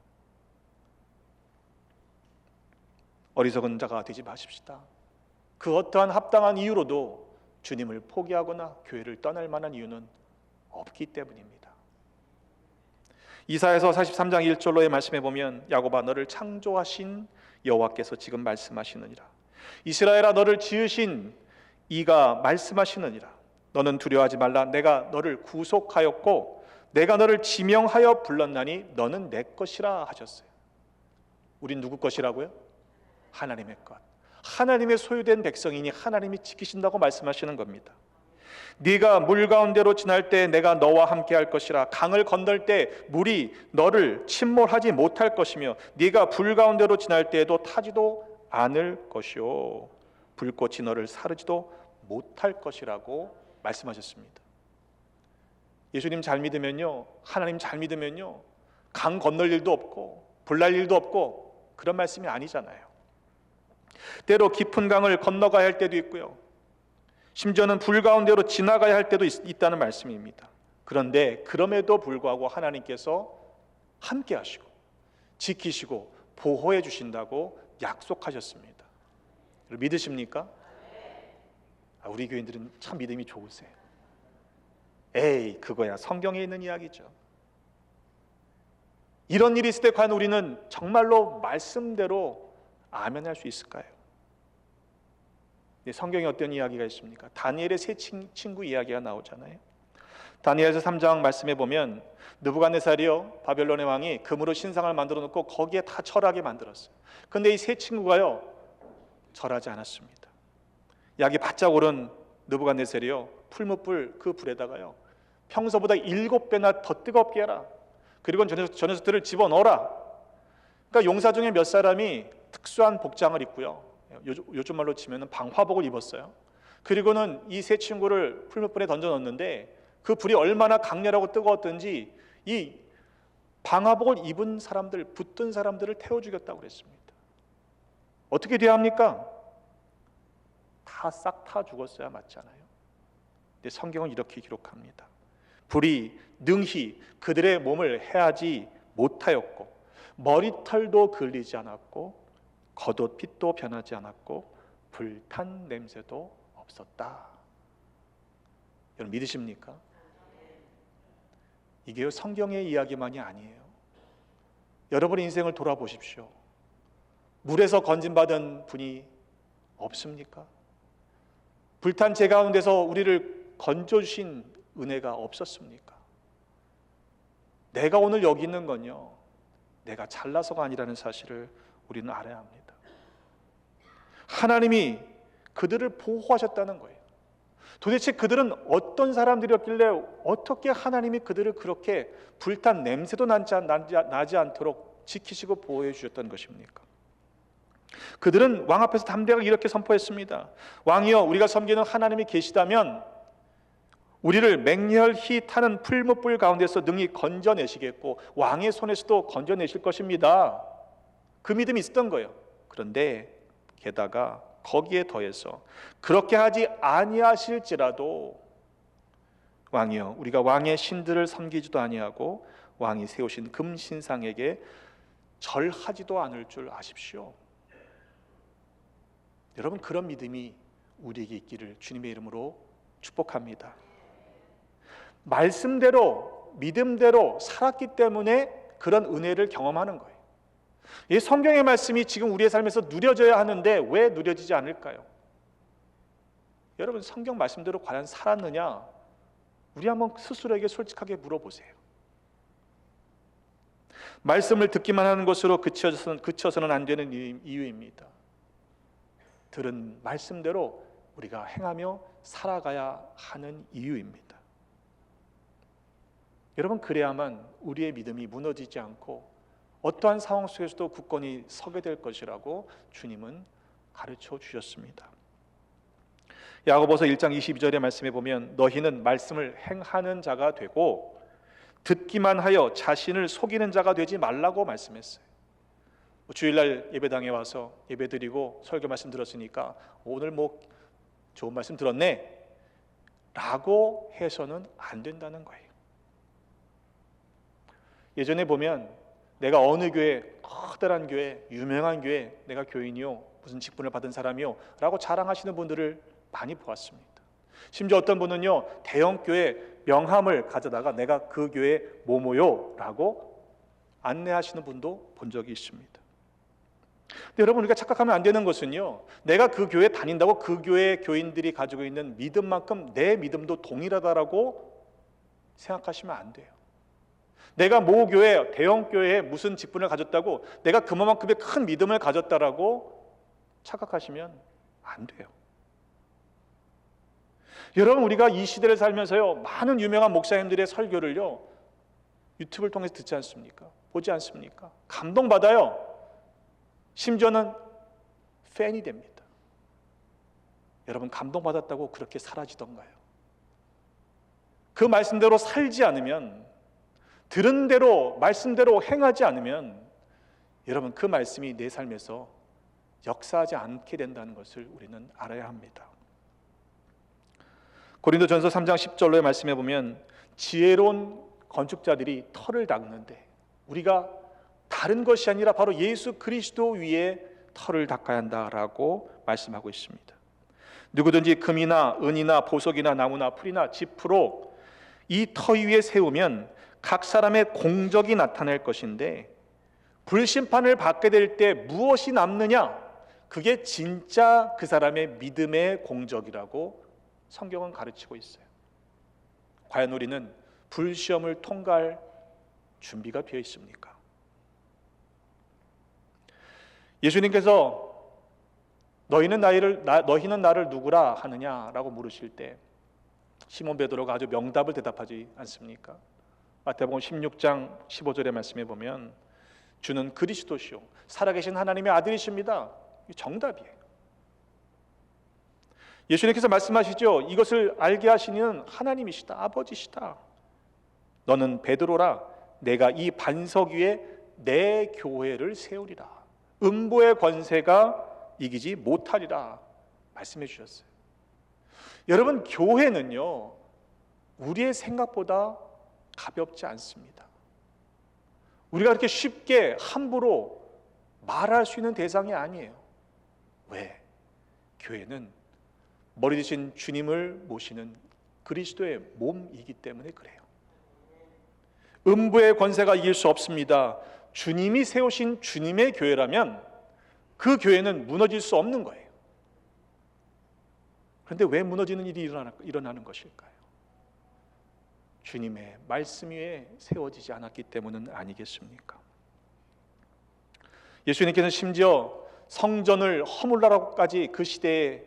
어리석은 자가 되지 마십시다. 그 어떠한 합당한 이유로도 주님을 포기하거나 교회를 떠날 만한 이유는 없기 때문입니다. 이사야서 43장 1절로의 말씀에 보면, 야곱아 너를 창조하신 여호와께서 지금 말씀하시느니라. 이스라엘아 너를 지으신 이가 말씀하시느니라. 너는 두려워하지 말라. 내가 너를 구속하였고 내가 너를 지명하여 불렀나니 너는 내 것이라 하셨어요. 우린 누구 것이라고요? 하나님의 것. 하나님의 소유된 백성이니 하나님이 지키신다고 말씀하시는 겁니다. 네가 물 가운데로 지날 때 내가 너와 함께 할 것이라. 강을 건널 때 물이 너를 침몰하지 못할 것이며 네가 불 가운데로 지날 때에도 타지도 않을 것이요 불꽃이 너를 사르지도 못할 것이라고 말씀하셨습니다. 예수님 잘 믿으면요, 하나님 잘 믿으면요, 강 건널 일도 없고 불날 일도 없고 그런 말씀이 아니잖아요. 때로 깊은 강을 건너가야 할 때도 있고요, 심지어는 불 가운데로 지나가야 할 때도 있다는 말씀입니다. 그런데 그럼에도 불구하고 하나님께서 함께 하시고 지키시고 보호해 주신다고 약속하셨습니다. 믿으십니까? 우리 교인들은 참 믿음이 좋으세요. 에이, 그거야 성경에 있는 이야기죠. 이런 일이 있을 때 과연 우리는 정말로 말씀대로 아멘할 수 있을까요? 성경에 어떤 이야기가 있습니까? 다니엘의 세 친구 이야기가 나오잖아요. 다니엘서 3장 말씀해 보면 느부갓네살이요, 바벨론의 왕이 금으로 신상을 만들어 놓고 거기에 다 절하게 만들었어요. 근데 이 세 친구가요, 절하지 않았습니다. 약이 바짝 오른 느부갓네살이요, 풀무불 그 불에다가요 평소보다 7배나 더 뜨겁게 해라. 그리고 저 녀석들을 집어넣어라. 그러니까 용사 중에 몇 사람이 특수한 복장을 입고요, 요즘 말로 치면 방화복을 입었어요. 그리고는 이 세 친구를 풀무불에 던져 넣었는데 그 불이 얼마나 강렬하고 뜨거웠던지 이 방화복을 입은 사람들, 붙든 사람들을 태워 죽였다고 그랬습니다. 어떻게 돼야 합니까? 다 싹 타 죽었어야 맞잖아요. 근데 성경은 이렇게 기록합니다. 불이 능히 그들의 몸을 해하지 못하였고 머리털도 그을리지 않았고 겉옷pit도 변하지 않았고 불탄 냄새도 없었다. 여러분 믿으십니까? 이게 성경의 이야기만이 아니에요. 여러분의 인생을 돌아보십시오. 물에서 건진받은 분이 없습니까? 불탄 재 가운데서 우리를 건져주신 은혜가 없었습니까? 내가 오늘 여기 있는 건요, 내가 잘나서가 아니라는 사실을 우리는 알아야 합니다. 하나님이 그들을 보호하셨다는 거예요. 도대체 그들은 어떤 사람들이었길래 어떻게 하나님이 그들을 그렇게 불탄 냄새도 나지 않도록 지키시고 보호해 주셨던 것입니까? 그들은 왕 앞에서 담대하게 이렇게 선포했습니다. 왕이여, 우리가 섬기는 하나님이 계시다면 우리를 맹렬히 타는 풀무불 가운데서 능히 건져내시겠고 왕의 손에서도 건져내실 것입니다. 그 믿음이 있었던 거예요. 그런데 게다가 거기에 더해서 그렇게 하지 아니하실지라도 왕이여 우리가 왕의 신들을 섬기지도 아니하고 왕이 세우신 금신상에게 절하지도 않을 줄 아십시오. 여러분, 그런 믿음이 우리에게 있기를 주님의 이름으로 축복합니다. 말씀대로 믿음대로 살았기 때문에 그런 은혜를 경험하는 거예요. 이 성경의 말씀이 지금 우리의 삶에서 누려져야 하는데 왜 누려지지 않을까요? 여러분, 성경 말씀대로 과연 살았느냐? 우리 한번 스스로에게 솔직하게 물어보세요. 말씀을 듣기만 하는 것으로 그쳐서는 안 되는 이유입니다. 들은 말씀대로 우리가 행하며 살아가야 하는 이유입니다. 여러분, 그래야만 우리의 믿음이 무너지지 않고 어떠한 상황 속에서도 굳건히 서게 될 것이라고 주님은 가르쳐 주셨습니다. 야고보서 1장 22절의 말씀에 보면 너희는 말씀을 행하는 자가 되고 듣기만 하여 자신을 속이는 자가 되지 말라고 말씀했어요. 주일날 예배당에 와서 예배드리고 설교 말씀 들었으니까 오늘 좋은 말씀 들었네 라고 해서는 안 된다는 거예요. 예전에 보면 내가 어느 교회, 커다란 교회, 유명한 교회, 내가 교인이요, 무슨 직분을 받은 사람이요 라고 자랑하시는 분들을 많이 보았습니다. 심지어 어떤 분은요, 대형 교회 명함을 가져다가 내가 그 교회 뭐뭐요 라고 안내하시는 분도 본 적이 있습니다. 근데 여러분, 우리가 착각하면 안 되는 것은요, 내가 그 교회 다닌다고 그 교회 교인들이 가지고 있는 믿음만큼 내 믿음도 동일하다라고 생각하시면 안 돼요. 내가 모 교회, 대형 교회에 무슨 직분을 가졌다고 내가 그만큼의 큰 믿음을 가졌다라고 착각하시면 안 돼요. 여러분, 우리가 이 시대를 살면서요, 많은 유명한 목사님들의 설교를요 유튜브를 통해서 듣지 않습니까? 보지 않습니까? 감동받아요. 심지어는 팬이 됩니다. 여러분, 감동받았다고 그렇게 사라지던가요? 그 말씀대로 살지 않으면, 들은 대로 말씀대로 행하지 않으면 여러분, 그 말씀이 내 삶에서 역사하지 않게 된다는 것을 우리는 알아야 합니다. 고린도전서 3장 10절로의 말씀에 보면 지혜로운 건축자들이 터를 닦는데 우리가 다른 것이 아니라 바로 예수 그리스도 위에 터를 닦아야 한다라고 말씀하고 있습니다. 누구든지 금이나 은이나 보석이나 나무나 풀이나 지프로 이 터 위에 세우면 각 사람의 공적이 나타날 것인데 불심판을 받게 될 때 무엇이 남느냐? 그게 진짜 그 사람의 믿음의 공적이라고 성경은 가르치고 있어요. 과연 우리는 불시험을 통과할 준비가 되어 있습니까? 예수님께서 너희는 나를 누구라 하느냐라고 물으실 때 시몬 베드로가 아주 명답을 대답하지 않습니까? 마태복음 16장 15절의 말씀에 보면 주는 그리스도시요 살아계신 하나님의 아들이십니다. 정답이에요. 예수님께서 말씀하시죠. 이것을 알게 하시는 하나님이시다. 아버지시다. 너는 베드로라. 내가 이 반석 위에 내 교회를 세우리라. 음부의 권세가 이기지 못하리라 말씀해 주셨어요. 여러분, 교회는요 우리의 생각보다 가볍지 않습니다. 우리가 그렇게 쉽게 함부로 말할 수 있는 대상이 아니에요. 왜? 교회는 머리 대신 주님을 모시는 그리스도의 몸이기 때문에 그래요. 음부의 권세가 이길 수 없습니다. 주님이 세우신 주님의 교회라면 그 교회는 무너질 수 없는 거예요. 그런데 왜 무너지는 일이 일어나는 것일까요? 주님의 말씀 위에 세워지지 않았기 때문은 아니겠습니까? 예수님께서는 심지어 성전을 허물라라고까지 그 시대에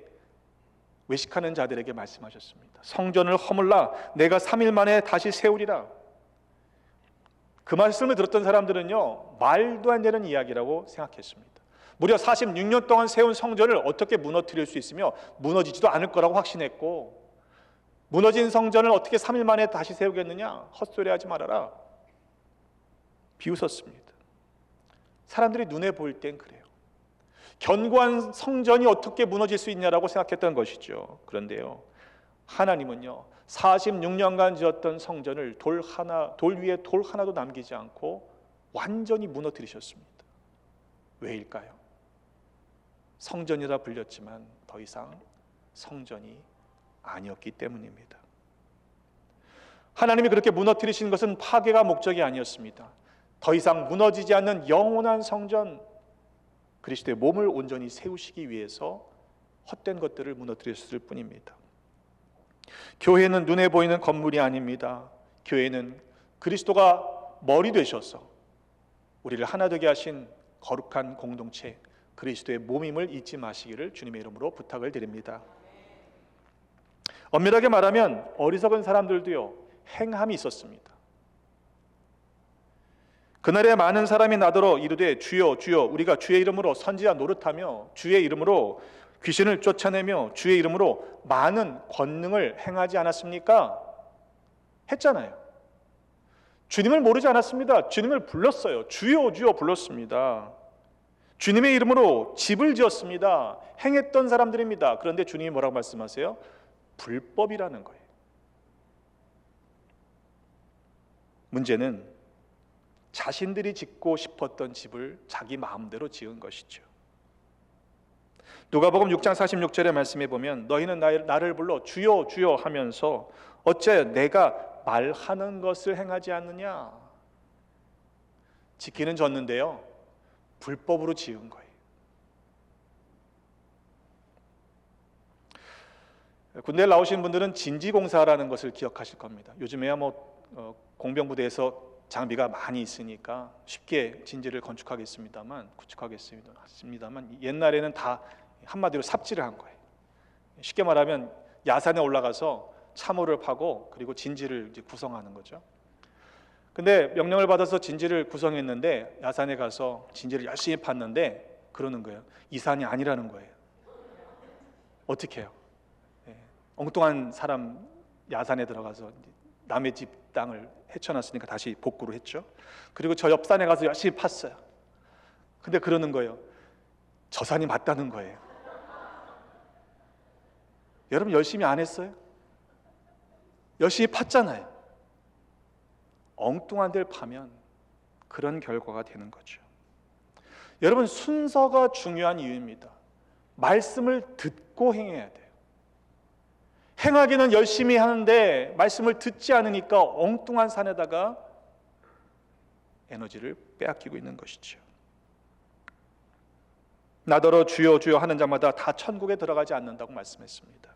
외식하는 자들에게 말씀하셨습니다. 성전을 허물라 내가 3일 만에 다시 세우리라. 그 말씀을 들었던 사람들은요 말도 안 되는 이야기라고 생각했습니다. 무려 46년 동안 세운 성전을 어떻게 무너뜨릴 수 있으며 무너지지도 않을 거라고 확신했고, 무너진 성전을 어떻게 3일 만에 다시 세우겠느냐? 헛소리하지 말아라. 비웃었습니다. 사람들이 눈에 보일 땐 그래요. 견고한 성전이 어떻게 무너질 수 있냐라고 생각했던 것이죠. 그런데요, 하나님은요 46년간 지었던 성전을 돌 위에 돌 하나도 남기지 않고 완전히 무너뜨리셨습니다. 왜일까요? 성전이라 불렸지만 더 이상 성전이 아니었기 때문입니다. 하나님이 그렇게 무너뜨리신 것은 파괴가 목적이 아니었습니다. 더 이상 무너지지 않는 영원한 성전, 그리스도의 몸을 온전히 세우시기 위해서 헛된 것들을 무너뜨렸을 뿐입니다. 교회는 눈에 보이는 건물이 아닙니다. 교회는 그리스도가 머리 되셔서 우리를 하나 되게 하신 거룩한 공동체, 그리스도의 몸임을 잊지 마시기를 주님의 이름으로 부탁을 드립니다. 엄밀하게 말하면 어리석은 사람들도요 행함이 있었습니다. 그날에 많은 사람이 나더러 이르되 주여 주여 우리가 주의 이름으로 선지자 노릇하며 주의 이름으로 귀신을 쫓아내며 주의 이름으로 많은 권능을 행하지 않았습니까? 했잖아요. 주님을 모르지 않았습니다. 주님을 불렀어요. 주여 주여 불렀습니다. 주님의 이름으로 집을 지었습니다. 행했던 사람들입니다. 그런데 주님이 뭐라고 말씀하세요? 불법이라는 거예요. 문제는 자신들이 짓고 싶었던 집을 자기 마음대로 지은 것이죠. 누가복음 6장 46절의 말씀에 보면 너희는 나를 불러 주여 주여 하면서 어찌하여 내가 말하는 것을 행하지 않느냐. 짓기는 졌는데요 불법으로 지은 거예요. 군대에 나오신 분들은 진지공사라는 것을 기억하실 겁니다. 요즘에야 공병부대에서 장비가 많이 있으니까 쉽게 진지를 구축하겠습니다만 옛날에는 다 한마디로 삽질을 한 거예요. 쉽게 말하면 야산에 올라가서 참호를 파고 그리고 진지를 이제 구성하는 거죠. 근데 명령을 받아서 진지를 구성했는데 야산에 가서 진지를 열심히 팠는데 그러는 거예요. 이 산이 아니라는 거예요. 어떻게 해요? 엉뚱한 사람 야산에 들어가서 남의 집 땅을 헤쳐놨으니까 다시 복구를 했죠. 그리고 저 옆 산에 가서 열심히 팠어요. 근데 그러는 거예요. 저 산이 맞다는 거예요. 여러분 열심히 안 했어요? 열심히 팠잖아요. 엉뚱한 데를 파면 그런 결과가 되는 거죠. 여러분 순서가 중요한 이유입니다. 말씀을 듣고 행해야 돼요. 행하기는 열심히 하는데 말씀을 듣지 않으니까 엉뚱한 산에다가 에너지를 빼앗기고 있는 것이죠. 나더러 주여 주여 하는 자마다 다 천국에 들어가지 않는다고 말씀했습니다.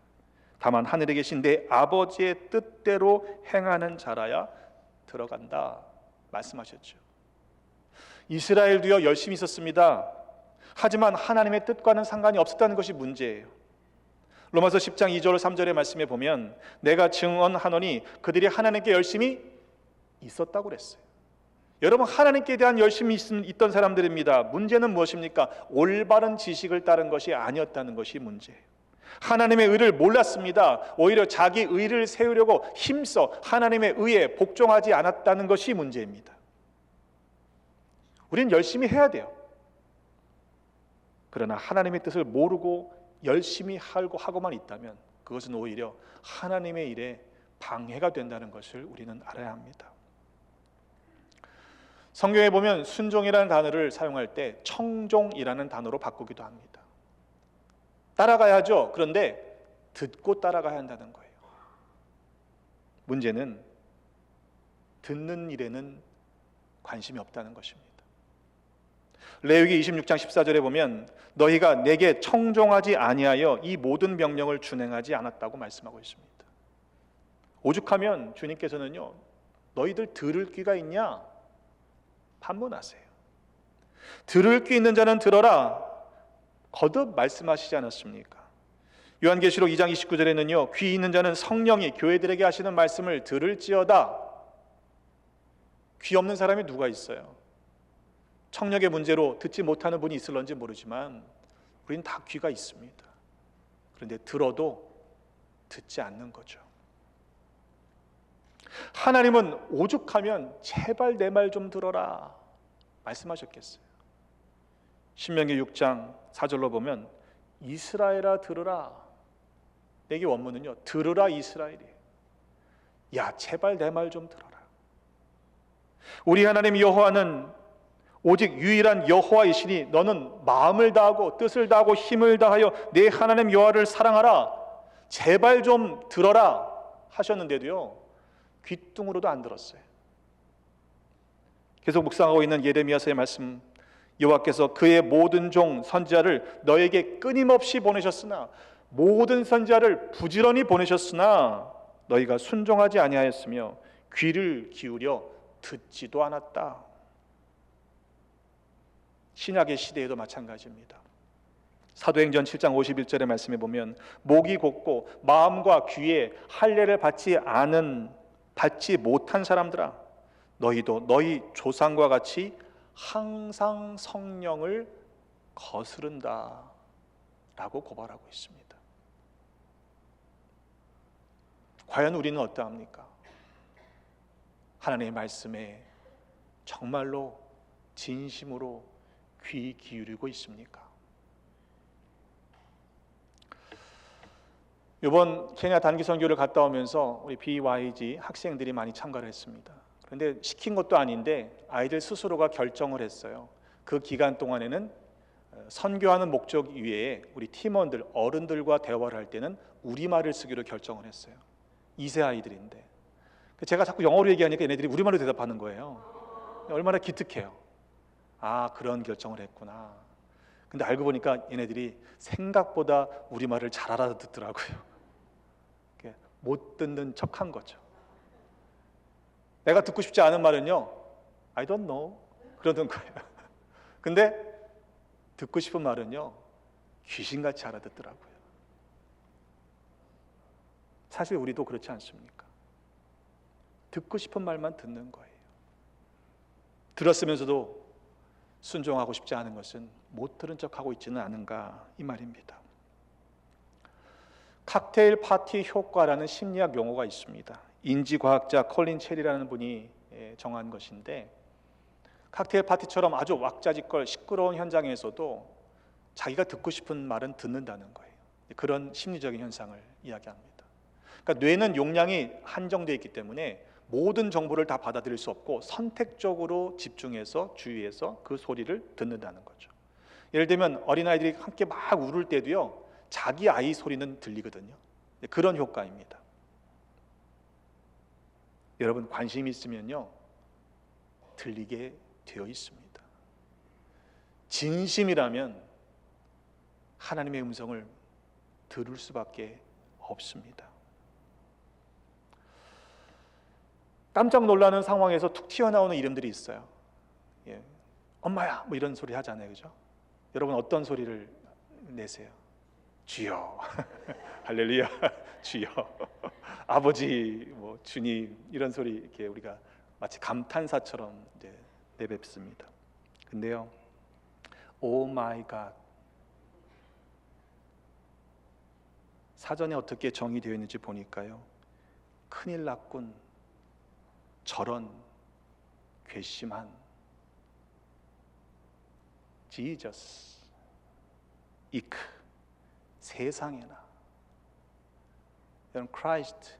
다만 하늘에 계신 내 아버지의 뜻대로 행하는 자라야 들어간다 말씀하셨죠. 이스라엘도요 열심히 있었습니다. 하지만 하나님의 뜻과는 상관이 없었다는 것이 문제예요. 로마서 10장 2절 3절의 말씀에 보면 내가 증언하노니 그들이 하나님께 열심히 있었다고 그랬어요. 여러분 하나님께 대한 열심이 있던 사람들입니다. 문제는 무엇입니까? 올바른 지식을 따른 것이 아니었다는 것이 문제예요. 하나님의 의를 몰랐습니다. 오히려 자기 의를 세우려고 힘써 하나님의 의에 복종하지 않았다는 것이 문제입니다. 우리는 열심히 해야 돼요. 그러나 하나님의 뜻을 모르고 열심히 하고만 있다면 그것은 오히려 하나님의 일에 방해가 된다는 것을 우리는 알아야 합니다. 성경에 보면 순종이라는 단어를 사용할 때 청종이라는 단어로 바꾸기도 합니다. 따라가야죠. 그런데 듣고 따라가야 한다는 거예요. 문제는 듣는 일에는 관심이 없다는 것입니다. 레위기 26장 14절에 보면 너희가 내게 청종하지 아니하여 이 모든 명령을 준행하지 않았다고 말씀하고 있습니다. 오죽하면 주님께서는요 너희들 들을 귀가 있냐? 반문하세요. 들을 귀 있는 자는 들어라 거듭 말씀하시지 않았습니까? 요한계시록 2장 29절에는요 귀 있는 자는 성령이 교회들에게 하시는 말씀을 들을지어다. 귀 없는 사람이 누가 있어요? 청력의 문제로 듣지 못하는 분이 있을런지 모르지만 우리는 다 귀가 있습니다. 그런데 들어도 듣지 않는 거죠. 하나님은 오죽하면 제발 내 말 좀 들어라 말씀하셨겠어요. 신명기 6장 4절로 보면 이스라엘아 들으라. 내게 원문은요, 들으라 이스라엘이. 야, 제발 내 말 좀 들어라. 우리 하나님 여호와는 오직 유일한 여호와이시니 너는 마음을 다하고 뜻을 다하고 힘을 다하여 내 하나님 여호와를 사랑하라. 제발 좀 들어라 하셨는데도요, 귀뚱으로도 안 들었어요. 계속 묵상하고 있는 예레미야서의 말씀, 여호와께서 그의 모든 종 선지자를 너에게 끊임없이 보내셨으나, 모든 선지자를 부지런히 보내셨으나 너희가 순종하지 아니하였으며 귀를 기울여 듣지도 않았다. 신약의 시대에도 마찬가지입니다. 사도행전 7장 51절의 말씀에 보면 목이 곧고 마음과 귀에 할례를 받지 못한 사람들아, 너희도 너희 조상과 같이 항상 성령을 거스른다 라고 고발하고 있습니다. 과연 우리는 어떠합니까? 하나님의 말씀에 정말로 진심으로 귀 기울이고 있습니까? 이번 케냐 단기 선교를 갔다 오면서 우리 BYG 학생들이 많이 참가를 했습니다. 그런데 시킨 것도 아닌데 아이들 스스로가 결정을 했어요. 그 기간 동안에는 선교하는 목적 이외에 우리 팀원들, 어른들과 대화를 할 때는 우리말을 쓰기로 결정을 했어요. 2세 아이들인데 제가 자꾸 영어로 얘기하니까 얘네들이 우리말로 대답하는 거예요. 얼마나 기특해요. 아, 그런 결정을 했구나. 근데 알고 보니까 얘네들이 생각보다 우리말을 잘 알아듣더라고요. 못 듣는 척한 거죠. 내가 듣고 싶지 않은 말은요, I don't know 그러는 거예요. 근데 듣고 싶은 말은요, 귀신같이 알아듣더라고요. 사실 우리도 그렇지 않습니까? 듣고 싶은 말만 듣는 거예요. 들었으면서도 순종하고 싶지 않은 것은 못 들은 척하고 있지는 않은가, 이 말입니다. 칵테일 파티 효과라는 심리학 용어가 있습니다. 인지과학자 컬린 체리라는 분이 정한 것인데, 칵테일 파티처럼 아주 왁자지껄 시끄러운 현장에서도 자기가 듣고 싶은 말은 듣는다는 거예요. 그런 심리적인 현상을 이야기합니다. 그러니까 뇌는 용량이 한정되어 있기 때문에 모든 정보를 다 받아들일 수 없고 선택적으로 집중해서 주의해서 그 소리를 듣는다는 거죠. 예를 들면 어린아이들이 함께 막 울을 때도요, 자기 아이 소리는 들리거든요. 그런 효과입니다. 여러분, 관심 있으면요, 들리게 되어 있습니다. 진심이라면 하나님의 음성을 들을 수밖에 없습니다. 깜짝 놀라는 상황에서 툭 튀어나오는 이름들이 있어요. 예. 엄마야, 뭐 이런 소리 하잖아요, 그죠? 여러분, 어떤 소리를 내세요? 주여, 할렐루야, 주여, 아버지, 뭐 주님, 이런 소리 이렇게 우리가 마치 감탄사처럼 이제 내뱉습니다. 근데요, 오 마이 갓, 사전에 어떻게 정의되어 있는지 보니까요, 큰일 났군, 저런 괘씸한, 지저스, 이크, 세상에나. 여러분, 크라이스트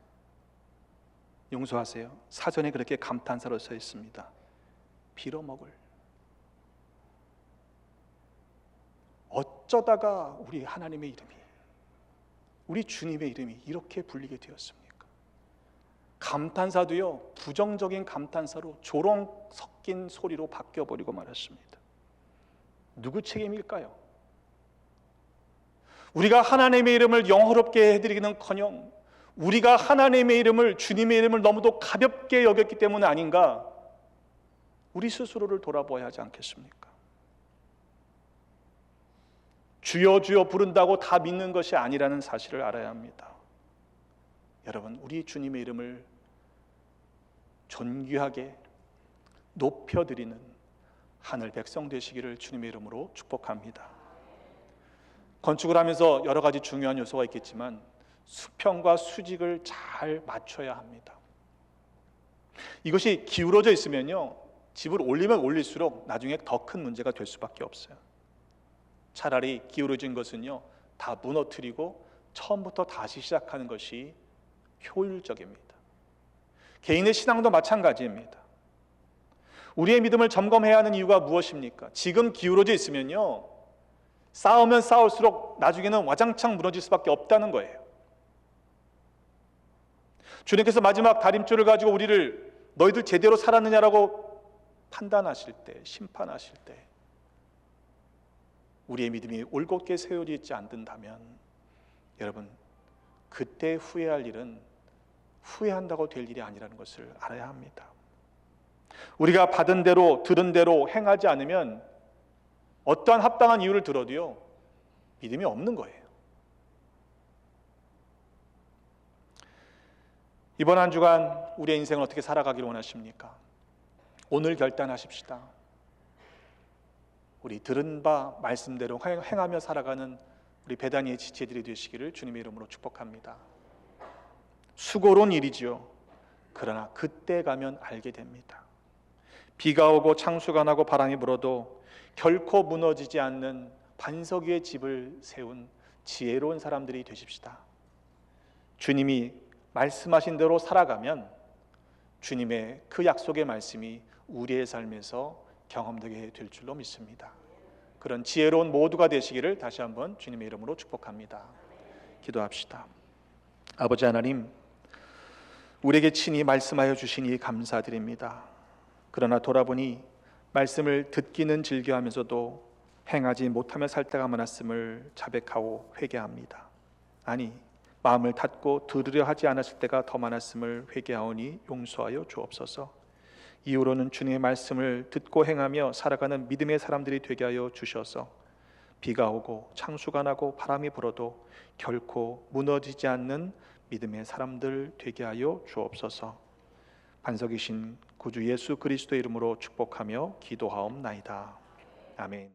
용서하세요. 사전에 그렇게 감탄사로 써 있습니다. 빌어먹을. 어쩌다가 우리 하나님의 이름이, 우리 주님의 이름이 이렇게 불리게 되었습니까? 감탄사도요, 부정적인 감탄사로 조롱 섞인 소리로 바뀌어버리고 말았습니다. 누구 책임일까요? 우리가 하나님의 이름을 영화롭게 해드리기는커녕 우리가 하나님의 이름을, 주님의 이름을 너무도 가볍게 여겼기 때문 아닌가, 우리 스스로를 돌아보아야 하지 않겠습니까? 주여 주여 부른다고 다 믿는 것이 아니라는 사실을 알아야 합니다. 여러분, 우리 주님의 이름을 존귀하게 높여드리는 하늘 백성 되시기를 주님의 이름으로 축복합니다. 건축을 하면서 여러 가지 중요한 요소가 있겠지만 수평과 수직을 잘 맞춰야 합니다. 이것이 기울어져 있으면요, 집을 올리면 올릴수록 나중에 더 큰 문제가 될 수밖에 없어요. 차라리 기울어진 것은요, 다 무너뜨리고 처음부터 다시 시작하는 것이 효율적입니다. 개인의 신앙도 마찬가지입니다. 우리의 믿음을 점검해야 하는 이유가 무엇입니까? 지금 기울어져 있으면요, 싸우면 싸울수록 나중에는 와장창 무너질 수밖에 없다는 거예요. 주님께서 마지막 다림줄을 가지고 우리를 너희들 제대로 살았느냐라고 판단하실 때, 심판하실 때 우리의 믿음이 올곧게 세워져 있지 않는다면 여러분, 그때 후회할 일은 후회한다고 될 일이 아니라는 것을 알아야 합니다. 우리가 받은 대로 들은 대로 행하지 않으면 어떠한 합당한 이유를 들어도요, 믿음이 없는 거예요. 이번 한 주간 우리의 인생을 어떻게 살아가기를 원하십니까? 오늘 결단하십시다. 우리 들은 바 말씀대로 행하며 살아가는 우리 베다니의 지체들이 되시기를 주님의 이름으로 축복합니다. 수고로운 일이지요. 그러나 그때 가면 알게 됩니다. 비가 오고 창수가 나고 바람이 불어도 결코 무너지지 않는 반석 위에 집을 세운 지혜로운 사람들이 되십시다. 주님이 말씀하신 대로 살아가면 주님의 그 약속의 말씀이 우리의 삶에서 경험되게 될 줄로 믿습니다. 그런 지혜로운 모두가 되시기를 다시 한번 주님의 이름으로 축복합니다. 기도합시다. 아버지 하나님, 우리에게 친히 말씀하여 주시니 감사드립니다. 그러나 돌아보니 말씀을 듣기는 즐겨하면서도 행하지 못하며 살 때가 많았음을 자백하고 회개합니다. 아니, 마음을 닫고 들으려 하지 않았을 때가 더 많았음을 회개하오니 용서하여 주옵소서. 이후로는 주님의 말씀을 듣고 행하며 살아가는 믿음의 사람들이 되게 하여 주셔서 비가 오고 창수가 나고 바람이 불어도 결코 무너지지 않는 믿음의 사람들 되게 하여 주옵소서. 반석이신 구주 예수 그리스도의 이름으로 축복하며 기도하옵나이다. 아멘.